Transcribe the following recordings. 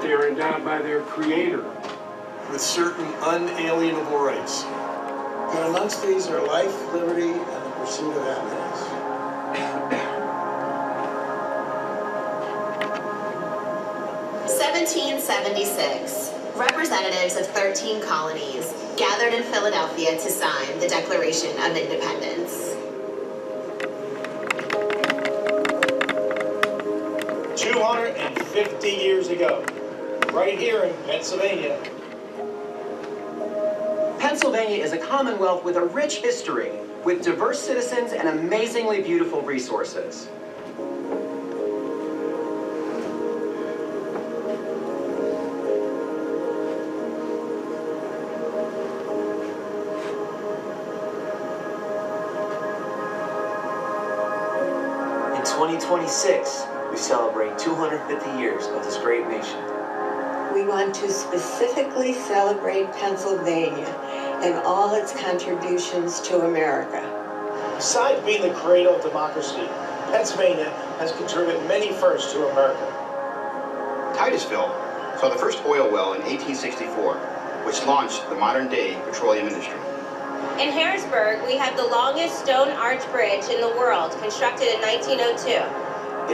they are endowed by their creator with certain unalienable rights. And amongst these are life, liberty, and the pursuit of happiness. (1776). Representatives of 13 colonies gathered in Philadelphia to sign the Declaration of Independence. 250 years ago, right here in Pennsylvania. Pennsylvania is a commonwealth with a rich history, with diverse citizens and amazingly beautiful resources. In 2026, we celebrate 250 years of this great nation. We want to specifically celebrate Pennsylvania and all its contributions to America. Besides being the cradle of democracy, Pennsylvania has contributed many firsts to America. Titusville saw the first oil well in 1864, which launched the modern-day petroleum industry. In Harrisburg, we have the longest stone arch bridge in the world, constructed in 1902.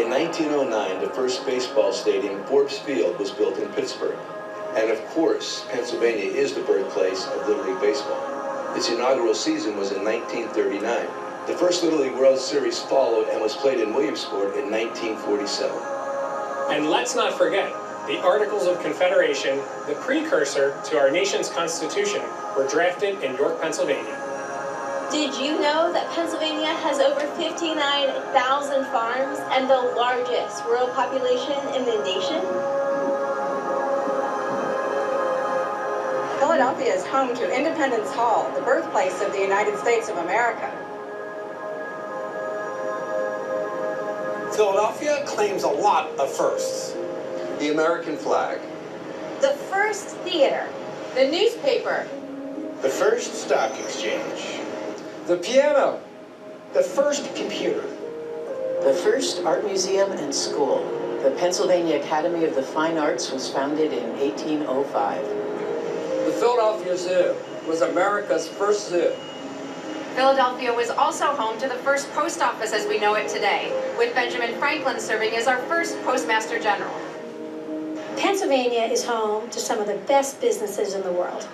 In 1909, the first baseball stadium, Forbes Field, was built in Pittsburgh. And of course, Pennsylvania is the birthplace of Little League Baseball. Its inaugural season was in 1939. The first Little League World Series followed and was played in Williamsport in 1947. And let's not forget, the Articles of Confederation, the precursor to our nation's Constitution, were drafted in York, Pennsylvania. Did you know that Pennsylvania has over 59,000 farms and the largest rural population in the nation? Philadelphia is home to Independence Hall, the birthplace of the United States of America. Philadelphia claims a lot of firsts. The American flag. The first theater. The newspaper. The first stock exchange. The piano. The first computer. The first art museum and school. The Pennsylvania Academy of the Fine Arts was founded in 1805. The Philadelphia Zoo was America's first zoo. Philadelphia was also home to the first post office as we know it today, with Benjamin Franklin serving as our first Postmaster General. Pennsylvania is home to some of the best businesses in the world.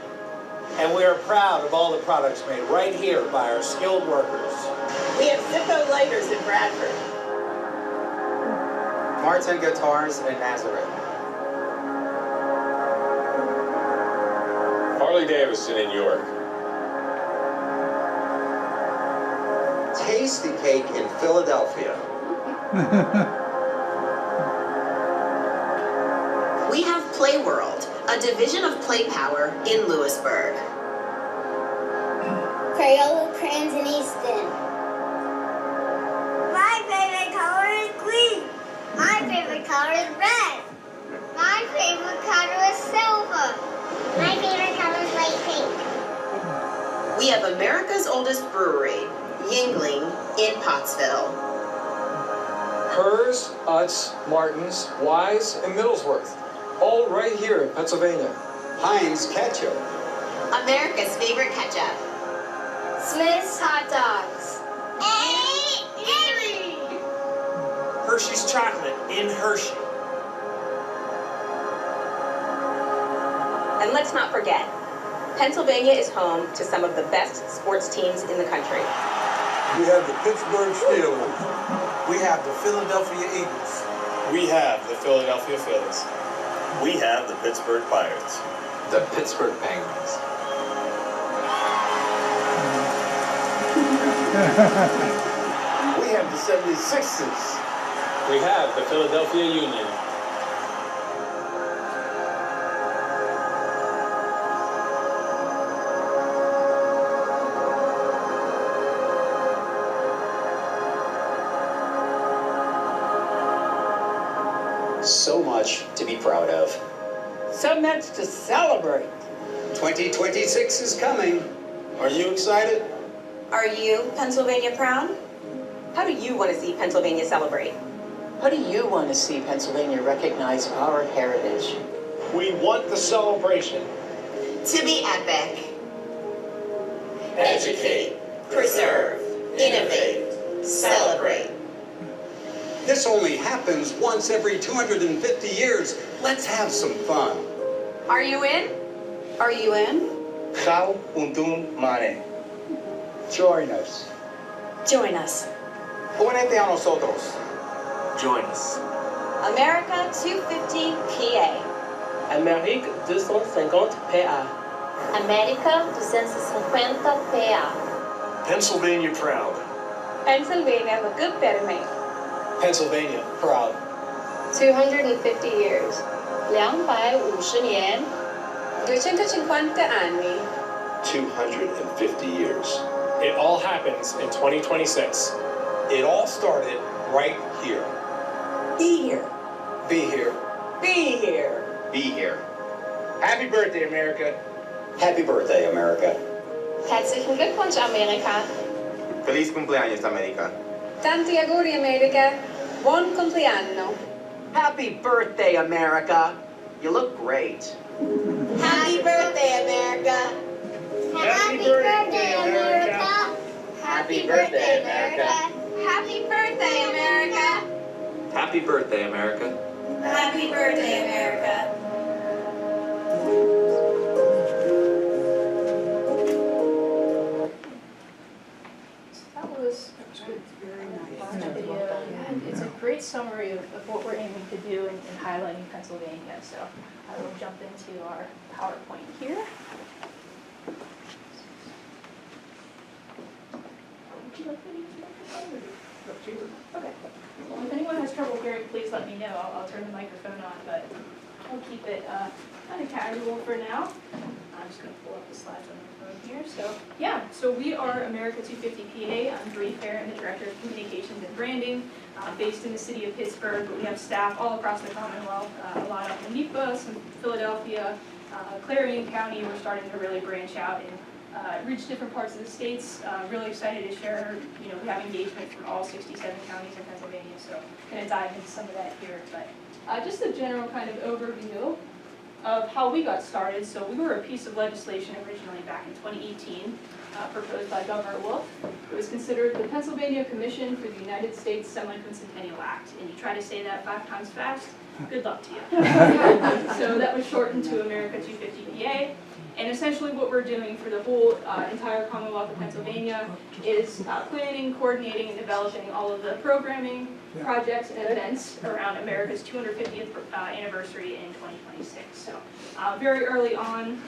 And we are proud of all the products made right here by our skilled workers. We have Zippo lighters in Bradford. Martin Guitars in Nazareth. Harley-Davidson in York. Tasty Cake in Philadelphia. We have Playworld, a division of Play Power in Lewisburg. Crayola crayons in Easton. My favorite color is green. My favorite color is red. My favorite color is silver. My favorite color is light pink. We have America's oldest brewery, Yingling, in Pottsville. Hers, Utz, Martin's, Wise, and Middlesworth. All right here in Pennsylvania. Heinz Ketchup. America's favorite ketchup. Smith's hot dogs. Hershey's chocolate in Hershey. And let's not forget, Pennsylvania is home to some of the best sports teams in the country. We have the Pittsburgh Steelers. We have the Philadelphia Eagles. We have the Philadelphia Phillies. We have the Pittsburgh Pirates. The Pittsburgh Penguins. We have the 76ers. We have the Philadelphia Union. So much to be proud of. So much to celebrate. 2026 is coming. Are you excited? Are you Pennsylvania proud? How do you want to see Pennsylvania celebrate? How do you want to see Pennsylvania recognize our heritage? We want the celebration to be epic. Educate, preserve, innovate, celebrate. This only happens once every 250 years. Let's have some fun. Are you in? Are you in? How undun mane. Join us. Join us. Únete a nosotros. Join us. America 250 PA. Amérique 250 PA. América 250 PA. Pennsylvania proud. Pennsylvania Magugperme. Pennsylvania, proud. 250 years. 250年. 250 anni. 250 years. It all happens in 2026. It all started right here. Be here. Be here. Be here. Be here. Happy birthday, America. Happy birthday, America. Herzlichen Glückwunsch, Amerika. Feliz cumpleaños, América. Tanti auguri, America. Buon compleanno. Happy birthday, America. You look great. Happy birthday, America. Happy birthday, America. Happy birthday, America. Happy birthday, America. Happy birthday, America. Happy birthday, America. That was very nice video, and it's a great summary of what we're aiming to do in highlighting Pennsylvania. So I will jump into our PowerPoint here. Would you like me to use the microphone, or do you- Okay. Well, if anyone has trouble hearing, please let me know. I'll turn the microphone on, but I'll keep it kind of casual for now. I'm just going to pull up the slides on my phone here. So yeah, so we are America 250 PA. I'm Bri Farrand, the Director of Communications and Branding, based in the city of Pittsburgh, but we have staff all across the Commonwealth, a lot up in NEPA, some Philadelphia, Clarion County. We're starting to really branch out and reach different parts of the states. Really excited to share, we have engagement from all 67 counties in Pennsylvania, so I'm going to dive into some of that here. But just a general kind of overview of how we got started. So we were a piece of legislation originally back in 2018, proposed by Governor Wolf. It was considered the Pennsylvania Commission for the United States Semi-Quincentennial Act. And you try to say that 5 times fast, good luck to you. So that was shortened to America 250 PA. And essentially what we're doing for the whole entire Commonwealth of Pennsylvania is planning, coordinating, and developing all of the programming, projects, and events around America's 250th anniversary in 2026. So very early on,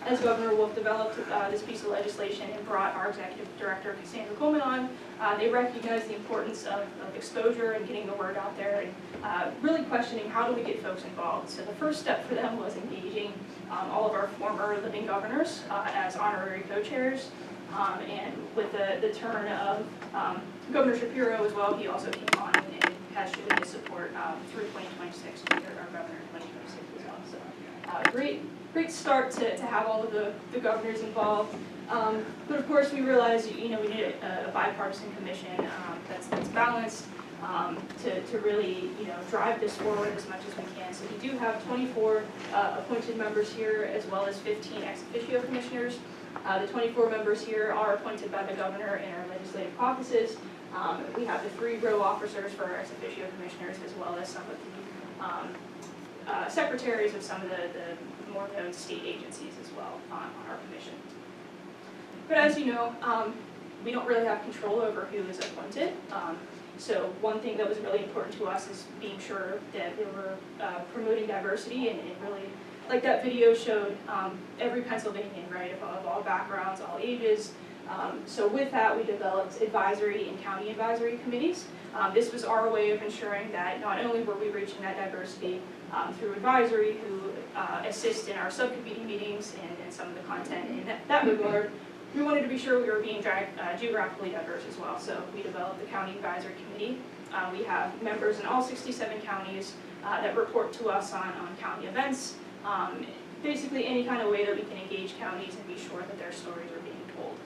as Governor Wolf developed this piece of legislation and brought our Executive Director, Cassandra Coleman, on, they recognized the importance of exposure and getting the word out there and really questioning how do we get folks involved. So the first step for them was engaging all of our former living governors as honorary co-chairs. And with the turn of Governor Shapiro as well, he also came on and has shown his support through 2026 to be our governor in 2026 as well. So great start to have all of the governors involved. But of course we realized we need a bipartisan commission that's balanced to really drive this forward as much as we can. So we do have 24 appointed members here, as well as 15 ex officio commissioners. The 24 members here are appointed by the governor in our legislative caucuses. We have the 3 row officers for our ex officio commissioners, as well as some of the secretaries of some of the more known state agencies as well on our commission. But as you know, we don't really have control over who is appointed. So one thing that was really important to us is being sure that they were promoting diversity and really, like that video showed, every Pennsylvanian, right, of all backgrounds, all ages. So with that, we developed advisory and county advisory committees. This was our way of ensuring that not only were we reaching that diversity through advisory, who assist in our subcommittee meetings and some of the content in that regard, we wanted to be sure we were being geographically diverse as well. So we developed the County Advisory Committee. We have members in all 67 counties that report to us on county events. Basically any kind of way that we can engage counties and be sure that their stories are being told.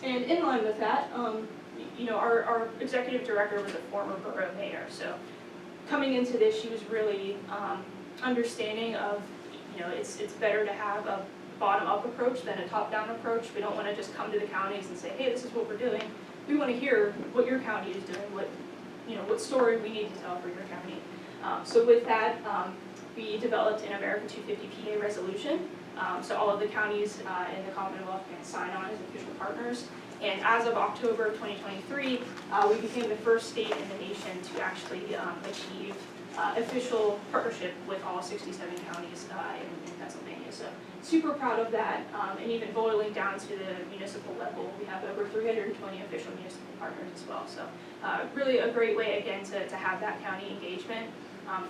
And in line with that, our executive director was a former borough mayor. So coming into this, she was really understanding of, it's better to have a bottom-up approach than a top-down approach. We don't want to just come to the counties and say, hey, this is what we're doing. We want to hear what your county is doing, what story we need to tell for your county. So with that, we developed an America 250 PA resolution. So all of the counties in the Commonwealth can sign on as official partners. And as of October of 2023, we became the first state in the nation to actually achieve official partnership with all 67 counties in Pennsylvania. So super proud of that, and even boiling down to the municipal level, we have over 320 official municipal partners as well. So really a great way, again, to have that county engagement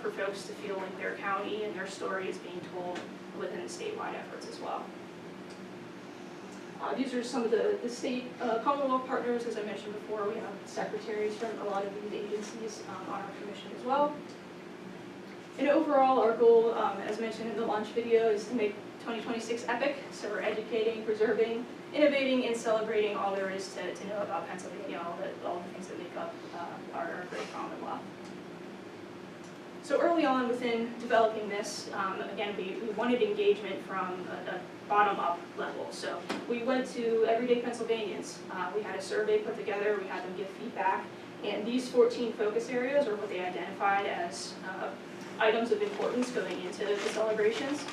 for folks to feel like their county and their story is being told within the statewide efforts as well. These are some of the state Commonwealth partners. As I mentioned before, we have secretaries from a lot of these agencies on our commission as well. And overall, our goal, as mentioned in the launch video, is to make 2026 epic. So we're educating, preserving, innovating, and celebrating all there is to know about Pennsylvania, all the things that make up our great Commonwealth. So early on within developing this, again, we wanted engagement from a bottom-up level. So we went to everyday Pennsylvanians. We had a survey put together, we had them give feedback, and these 14 focus areas are what they identified as items of importance going into the celebrations.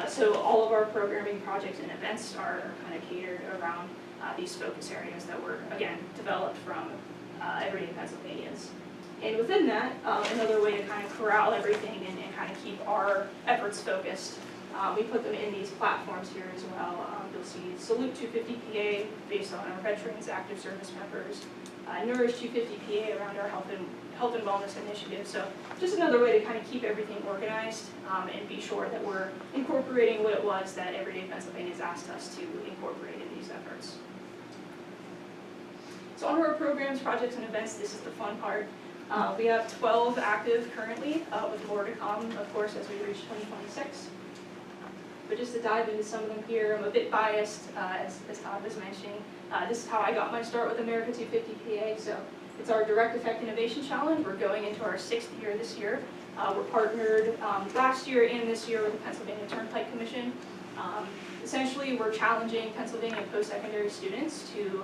So all of our programming projects and events are kind of catered around these focus areas that were, again, developed from everyday Pennsylvanians. And within that, another way to kind of corral everything and kind of keep our efforts focused, we put them in these platforms here as well. You'll see Salute 250 PA based on our veterans, active service members, Nourish 250 PA around our health and wellness initiative. So just another way to kind of keep everything organized and be sure that we're incorporating what it was that Everyday Pennsylvanians asked us to incorporate in these efforts. So on our programs, projects, and events, this is the fun part. We have 12 active currently, with more to come, of course, as we reach 2026. But just to dive into some of them here, I'm a bit biased, as Todd was mentioning. This is how I got my start with America 250 PA. So it's our Direct Effect Innovation Challenge. We're going into our 6th year this year. We're partnered last year and this year with the Pennsylvania Turnpike Commission. Essentially, we're challenging Pennsylvania post-secondary students to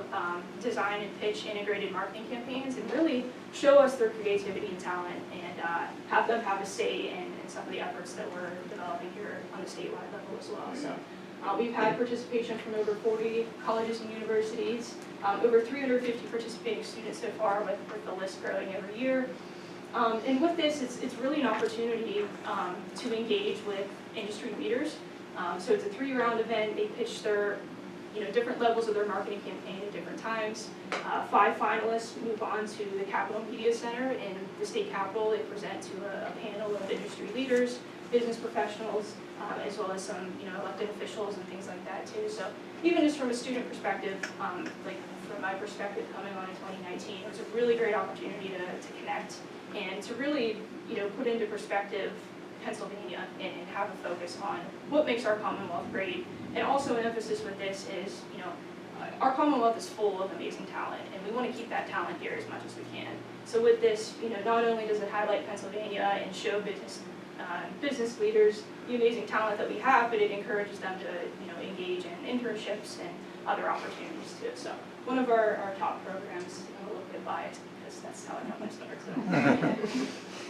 design and pitch integrated marketing campaigns and really show us their creativity and talent and have them have a say in some of the efforts that we're developing here on the statewide level as well. So we've had participation from over 40 colleges and universities, over 350 participating students so far, with the list growing every year. And with this, it's really an opportunity to engage with industry leaders. So it's a 3-round event. They pitch their different levels of their marketing campaign at different times. 5 finalists move on to the Capitol Media Center in the state capitol. They present to a panel of industry leaders, business professionals, as well as some elected officials and things like that too. So even just from a student perspective, like from my perspective coming on in 2019, it was a really great opportunity to connect and to really put into perspective Pennsylvania and have a focus on what makes our Commonwealth great. And also an emphasis with this is, our Commonwealth is full of amazing talent, and we want to keep that talent here as much as we can. So with this, not only does it highlight Pennsylvania and show business leaders the amazing talent that we have, but it encourages them to engage in internships and other opportunities too. So one of our top programs, I'm a little bit biased because that's how I got my start.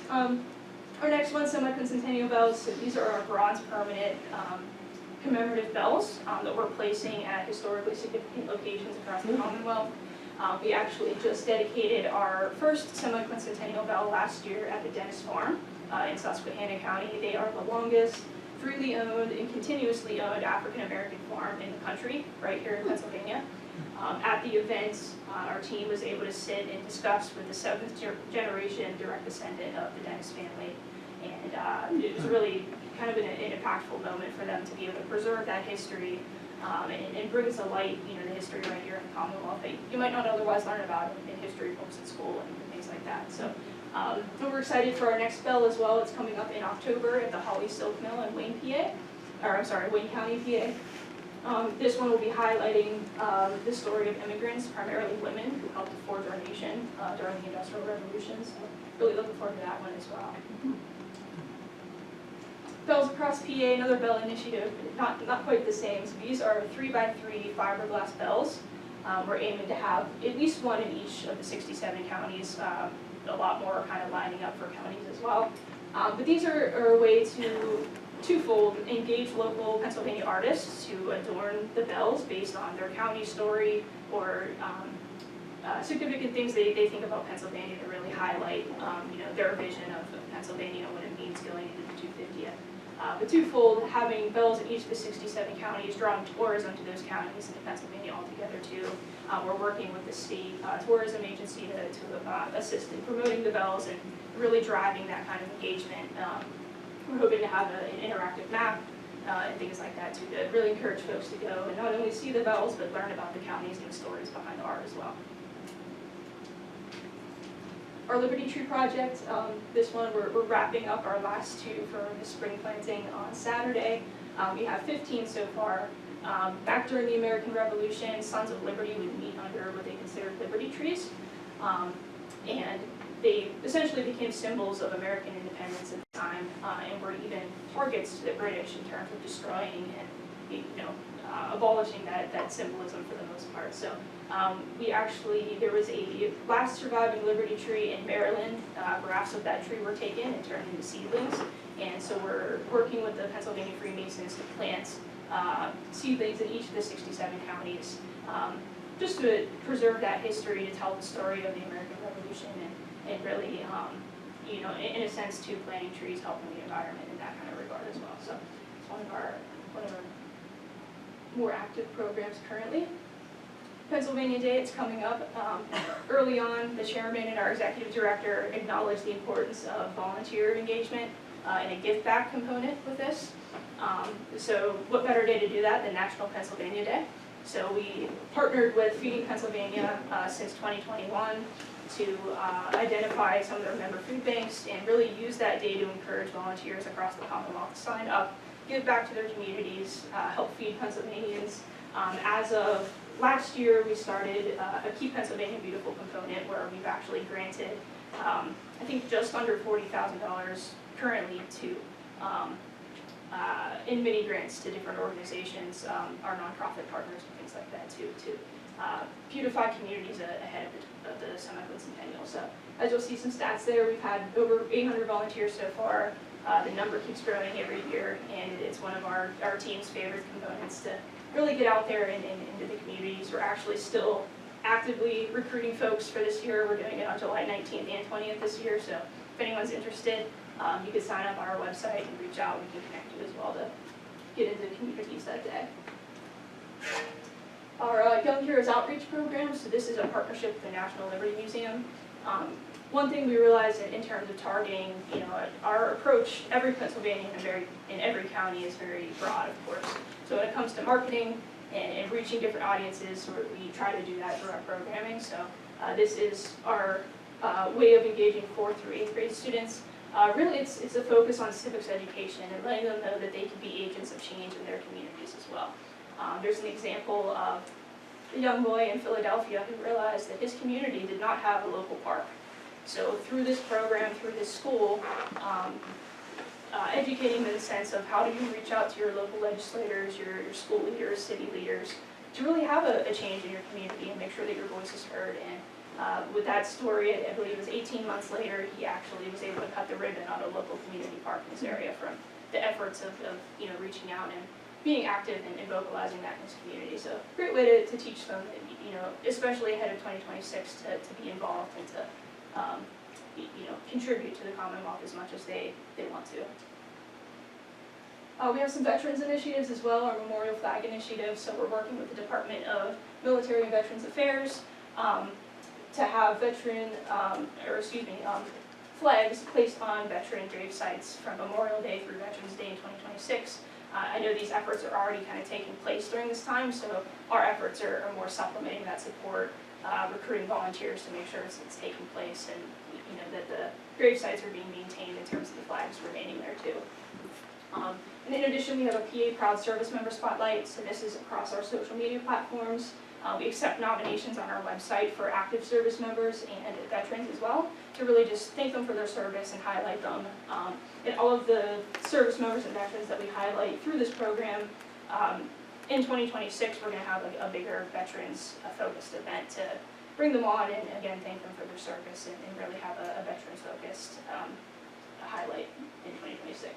So. Our next one, semi-quincentennial bells. So these are our bronze permanent commemorative bells that we're placing at historically significant locations across the Commonwealth. We actually just dedicated our first semi-quincentennial bell last year at the Dennis Farm in Susquehanna County. They are the longest freely owned and continuously owned African-American farm in the country, right here in Pennsylvania. At the event, our team was able to sit and discuss with the 7th generation direct descendant of the Dennis family. And it was really kind of an impactful moment for them to be able to preserve that history and bring to light, the history right here in the Commonwealth that you might not otherwise learn about in history books at school and things like that. So we're excited for our next bell as well. It's coming up in October at the Holly Silk Mill in Wayne County, PA. This one will be highlighting the story of immigrants, primarily women, who helped to forge our nation during the Industrial Revolution. So really looking forward to that one as well. Bells Across PA, another bell initiative, not quite the same. So these are 3x3 fiberglass bells. We're aiming to have at least one in each of the 67 counties, a lot more kind of lining up for counties as well. But these are a way to twofold engage local Pennsylvania artists to adorn the bells based on their county story or significant things they think about Pennsylvania to really highlight their vision of Pennsylvania and what it means going into the 250th. But twofold, having bells in each of the 67 counties, drawing tourism to those counties into Pennsylvania altogether too. We're working with the state tourism agency to assist in promoting the bells and really driving that kind of engagement. We're hoping to have an interactive map and things like that too, to really encourage folks to go and not only see the bells, but learn about the counties and the stories behind the art as well. Our Liberty Tree project, this one we're wrapping up our last two for the spring planting on Saturday. We have 15 so far. Back during the American Revolution, Sons of Liberty would meet under what they considered Liberty trees. And they essentially became symbols of American independence at the time, and were even targets to the British in terms of destroying and abolishing that symbolism for the most part. So there was a last surviving Liberty tree in Maryland. Grafts of that tree were taken and turned into seedlings, and so we're working with the Pennsylvania Freemasons to plant seedlings in each of the 67 counties, just to preserve that history, to tell the story of the American Revolution, and really, in a sense, too, planting trees helping the environment in that kind of regard as well. So it's one of our more active programs currently. Pennsylvania Day, it's coming up. Early on, the chairman and our executive director acknowledged the importance of volunteer engagement and a give back component with this. So what better day to do that than National Pennsylvania Day? So we partnered with Feeding Pennsylvania since 2021 to identify some of their member food banks and really use that day to encourage volunteers across the Commonwealth to sign up, give back to their communities, help feed Pennsylvanians. As of last year, we started a Keep Pennsylvania Beautiful component where we've actually granted, I think, just under $40,000 currently to in mini grants to different organizations, our nonprofit partners and things like that to beautify communities ahead of the semi-centennial. So as you'll see some stats there, we've had over 800 volunteers so far. The number keeps growing every year, and it's one of our team's favorite components to really get out there and into the communities. We're actually still actively recruiting folks for this year. We're doing it on July 19th and 20th this year, so if anyone's interested, you can sign up on our website and reach out. We can connect you as well to get into the communities that day. Our Young Heroes Outreach Program, so this is a partnership with the National Liberty Museum. One thing we realized in terms of targeting, our approach, every Pennsylvanian in every county is very broad, of course. So when it comes to marketing and reaching different audiences, we try to do that through our programming. So this is our way of engaging 4th through 8th grade students. Really, it's a focus on civics education and letting them know that they can be agents of change in their communities as well. There's an example of a young boy in Philadelphia who realized that his community did not have a local park. So through this program, through this school, educating them in the sense of how do you reach out to your local legislators, your school leaders, city leaders, to really have a change in your community and make sure that your voice is heard. And with that story, I believe it was 18 months later, he actually was able to cut the ribbon on a local community park in this area from the efforts of reaching out and being active and vocalizing that in his community. So great way to teach them, especially ahead of 2026, to be involved and to contribute to the Commonwealth as much as they want to. We have some veterans initiatives as well, our Memorial Flag Initiative. So we're working with the Department of Military and Veterans Affairs to have flags placed on veteran grave sites from Memorial Day through Veterans Day in 2026. I know these efforts are already kind of taking place during this time, so our efforts are more supplementing that support, recruiting volunteers to make sure it's taking place and that the grave sites are being maintained in terms of the flags remaining there too. And in addition, we have a PA Proud Service Member Spotlight, so this is across our social media platforms. We accept nominations on our website for active service members and veterans as well, to really just thank them for their service and highlight them. And all of the service members and veterans that we highlight through this program, in 2026, we're going to have a bigger veterans-focused event to bring them on and, again, thank them for their service and really have a veterans-focused highlight in 2026.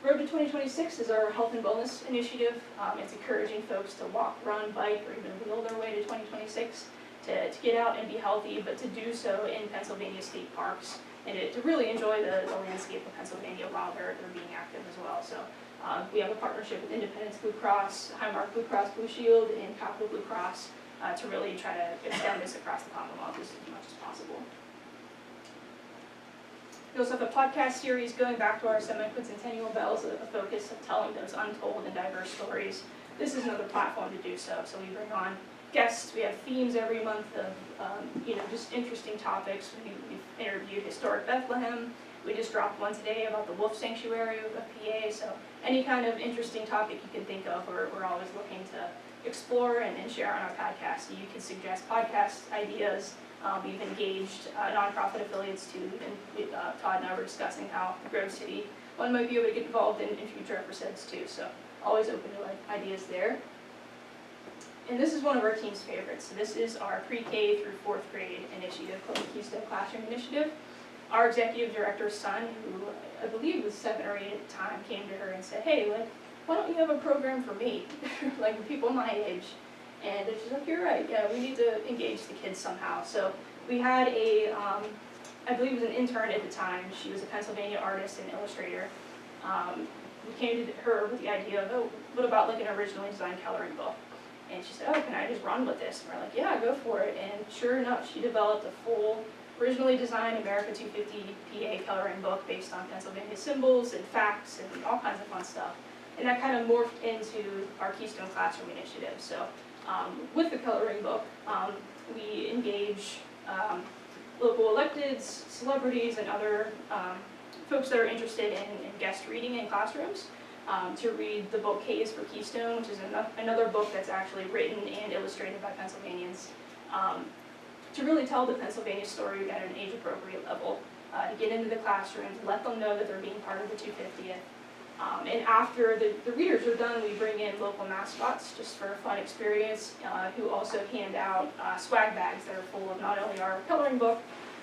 Road to 2026 is our health and wellness initiative. It's encouraging folks to walk, run, bike, or even wheel their way to 2026 to get out and be healthy, but to do so in Pennsylvania state parks and to really enjoy the landscape of Pennsylvania while they're being active as well. So we have a partnership with Independence Blue Cross, Highmark Blue Cross Blue Shield, and Capital Blue Cross to really try to extend this across the Commonwealth as much as possible. We also have a podcast series going back to our semi-quincentennial bells, a focus of telling those untold and diverse stories. This is another platform to do so. So we bring on guests. We have themes every month of just interesting topics. We've interviewed historic Bethlehem. We just dropped one today about the wolf sanctuary of PA. So any kind of interesting topic you can think of, we're always looking to explore and share on our podcast. So you can suggest podcast ideas. We've engaged nonprofit affiliates too. Todd and I were discussing how Grove City one might be able to get involved in future episodes too. So always open to ideas there. And this is one of our team's favorites. So this is our pre-K through 4th grade initiative called the Keystone Classroom Initiative. Our executive director's son, who I believe was 7 or 8 at the time, came to her and said, "Hey, why don't you have a program for me, like people my age?" And she's like, "You're right, yeah, we need to engage the kids somehow." So we had I believe it was an intern at the time. She was a Pennsylvania artist and illustrator. We came to her with the idea of, oh, what about like an originally designed coloring book? And she said, "Oh, can I just run with this?" And we're like, "Yeah, go for it." And sure enough, she developed a full, originally designed America 250 PA coloring book based on Pennsylvania symbols and facts and all kinds of fun stuff. And that kind of morphed into our Keystone Classroom Initiative. So with the coloring book, we engage local electeds, celebrities, and other folks that are interested in guest reading in classrooms to read the book K is for Keystone, which is another book that's actually written and illustrated by Pennsylvanians, to really tell the Pennsylvania story at an age-appropriate level, to get into the classrooms, let them know that they're being part of the 250th. And after the readers are done, we bring in local mascots just for a fun experience, who also hand out swag bags that are full of not only our coloring book,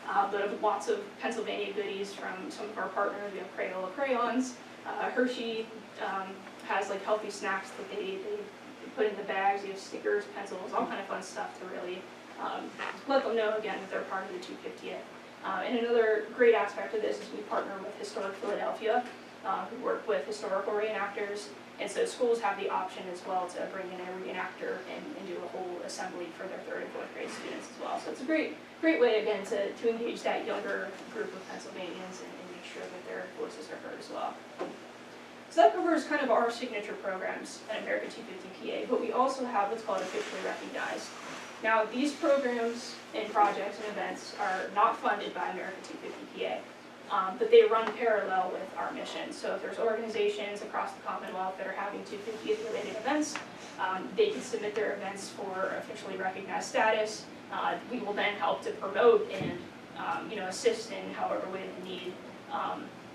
but of lots of Pennsylvania goodies from some of our partners. We have Crayola crayons. Hershey has like healthy snacks that they put in the bags. You have stickers, pencils, all kind of fun stuff to really let them know again that they're part of the 250th. And another great aspect of this is we partner with Historic Philadelphia, who work with historical reenactors, and so schools have the option as well to bring in a reenactor and do a whole assembly for their 3rd and 4th grade students as well. So it's a great way again to engage that younger group of Pennsylvanians and make sure that their voices are heard as well. So that covers kind of our signature programs at America 250 PA, but we also have what's called officially recognized. Now these programs and projects and events are not funded by America 250 PA. But they run parallel with our mission. So if there's organizations across the Commonwealth that are having 250th related events, they can submit their events for officially recognized status. We will then help to promote and assist in however way they need,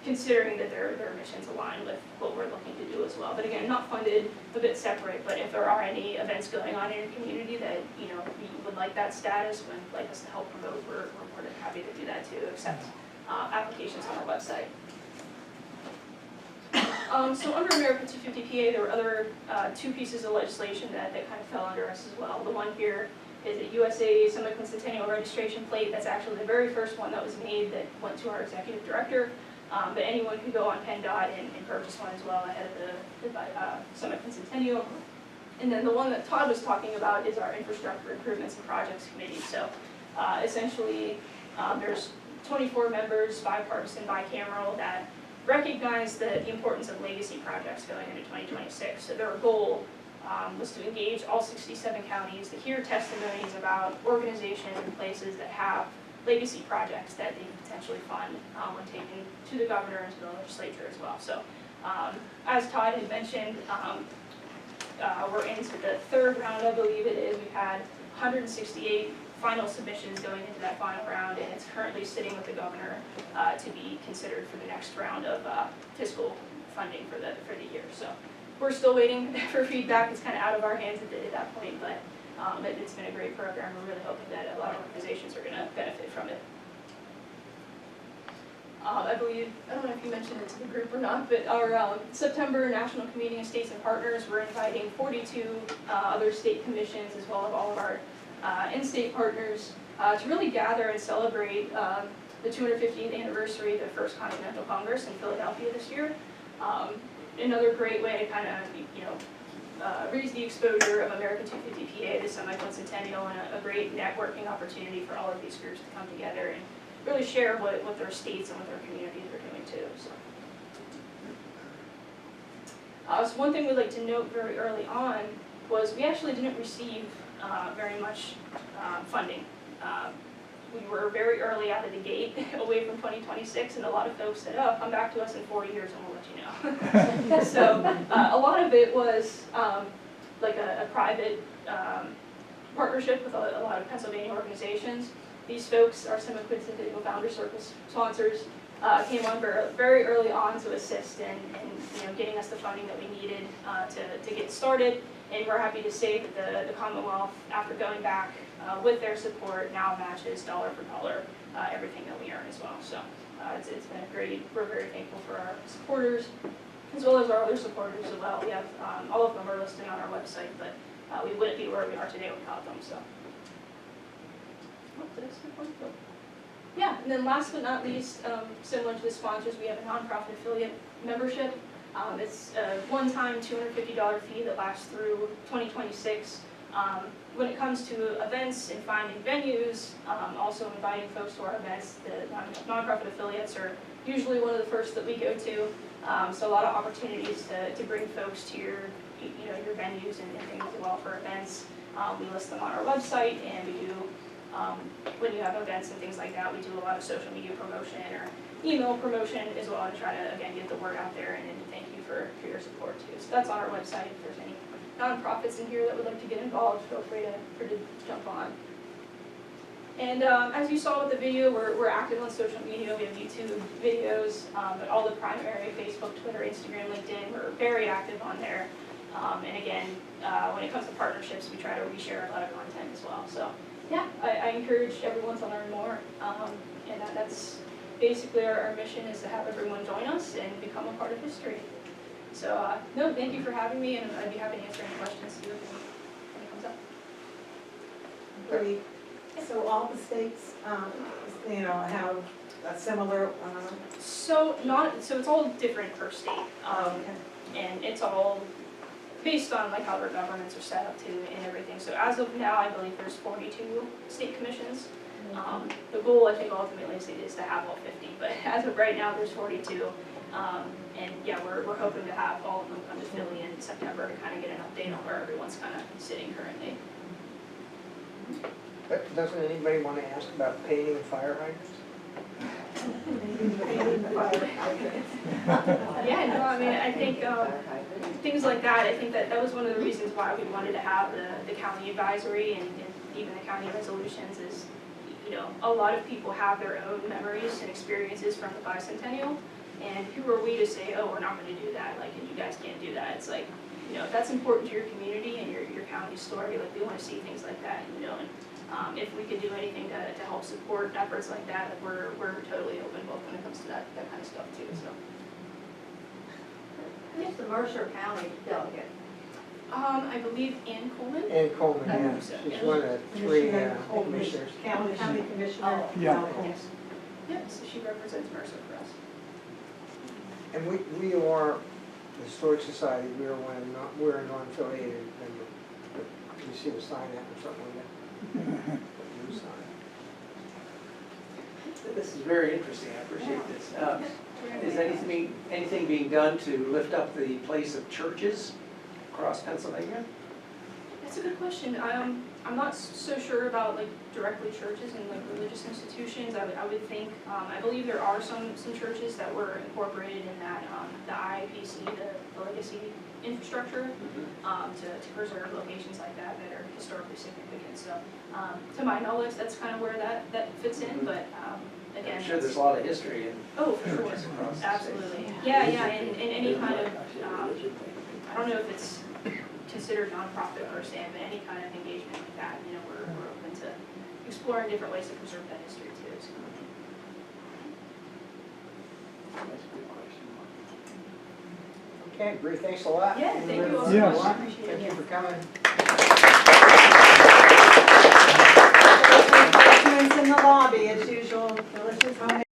considering that their missions align with what we're looking to do as well. But again, not funded, a bit separate, but if there are any events going on in your community that you would like that status, would like us to help promote, we're more than happy to do that too, accept applications on our website. So under America 250 PA, there were other 2 pieces of legislation that kind of fell under us as well. The one here is a USA semi-quincentennial registration plate. That's actually the very first one that was made that went to our executive director. But anyone could go on PennDOT and purchase one as well ahead of the semi-quincentennial. And then the one that Todd was talking about is our infrastructure improvements and projects committee. So essentially, there's 24 members, bipartisan, bicameral, that recognize the importance of legacy projects going into 2026. So their goal was to engage all 67 counties to hear testimonies about organizations and places that have legacy projects that they can potentially fund when taken to the governor and to the legislature as well. So as Todd had mentioned, we're into the third round, I believe it is. We've had 168 final submissions going into that final round, and it's currently sitting with the governor to be considered for the next round of fiscal funding for the year. So we're still waiting for feedback. It's kind of out of our hands at that point, but it's been a great program. We're really hoping that a lot of organizations are going to benefit from it. I believe, I don't know if you mentioned it to the group or not, but our September National Convening of States and Partners, we're inviting 42 other state commissions as well as all of our in-state partners to really gather and celebrate the 250th anniversary of the First Continental Congress in Philadelphia this year. Another great way to kind of, raise the exposure of American 250 PA, the semi-centennial, and a great networking opportunity for all of these groups to come together and really share what their states and what their communities are doing too. So one thing we'd like to note very early on was we actually didn't receive very much funding. We were very early out of the gate, away from 2026, and a lot of folks said, oh, come back to us in 4 years and we'll let you know. So a lot of it was like a private partnership with a lot of Pennsylvania organizations. These folks are some of Quincentennial Founder Circle sponsors, came on very early on to assist in getting us the funding that we needed to get started. And we're happy to say that the Commonwealth, after going back with their support, now matches dollar for dollar everything that we earn as well. So it's been a great, we're very thankful for our supporters, as well as our other supporters as well. We have, all of them are listed on our website, but we wouldn't be where we are today without them, so. Yeah, and then last but not least, similar to the sponsors, we have a nonprofit affiliate membership. It's a one-time $250 fee that lasts through 2026. When it comes to events and finding venues, also inviting folks to our events, the nonprofit affiliates are usually one of the first that we go to. So a lot of opportunities to bring folks to your venues and things as well for events. We list them on our website, and we do. When you have events and things like that, we do a lot of social media promotion or email promotion as well to try to, again, get the word out there, and thank you for your support too. So that's on our website. If there's any nonprofits in here that would like to get involved, feel free to jump on. And as you saw with the video, we're active on social media. We have YouTube videos, but all the primary, Facebook, Twitter, Instagram, LinkedIn, we're very active on there. And again, when it comes to partnerships, we try to reshare a lot of content as well. So yeah, I encourage everyone to learn more. And that's basically our mission, is to have everyone join us and become a part of history. So no, thank you for having me, and I'd be happy to answer any questions too when it comes up. Bri, so all the states, have a similar. So it's all different per state, and it's all based on like how their governments are set up too and everything. So as of now, I believe there's 42 state commissions. The goal, I think, ultimately is to have all 50, but as of right now, there's 42. And yeah, we're hoping to have all of them come to Philly in September to kind of get an update on where everyone's kind of sitting currently. But doesn't anybody want to ask about painting fire hydrants? Yeah, no, I mean, I think things like that, I think that was one of the reasons why we wanted to have the county advisory and even the county resolutions is, a lot of people have their own memories and experiences from the bicentennial, and who are we to say, oh, we're not going to do that, like, and you guys can't do that. It's like, if that's important to your community and your county story, like, we want to see things like that, and if we could do anything to help support efforts like that, we're totally open both when it comes to that kind of stuff too. So. Who's the Mercer County delegate? I believe Ann Coleman. Ann Coleman, yeah. So, She's one of the three commissioners. County Commissioner. Yeah. Yes. Yep, so she represents Mercer for us. And we are, the Historic Society, we're a non-affiliated member. But you see the sign out or something like that? New sign. This is very interesting. I appreciate this. Is anything being done to lift up the place of churches across Pennsylvania? That's a good question. I'm not so sure about like directly churches and like religious institutions. I would think, I believe there are some churches that were incorporated in that, the IIPC, the legacy infrastructure, to preserve locations like that that are historically significant. So, to my knowledge, that's kind of where that fits in, but, again. I'm sure there's a lot of history in Oh, for sure, churches across the absolutely. states. Yeah, and any kind of, I don't know if it's considered nonprofit per se, but any kind of engagement like that, you know, we're open to exploring different ways to preserve that history too. So. That's a good question. Okay, Bri, thanks a lot. Yeah, thank you all so Yeah. much. I appreciate it. Thank you for coming.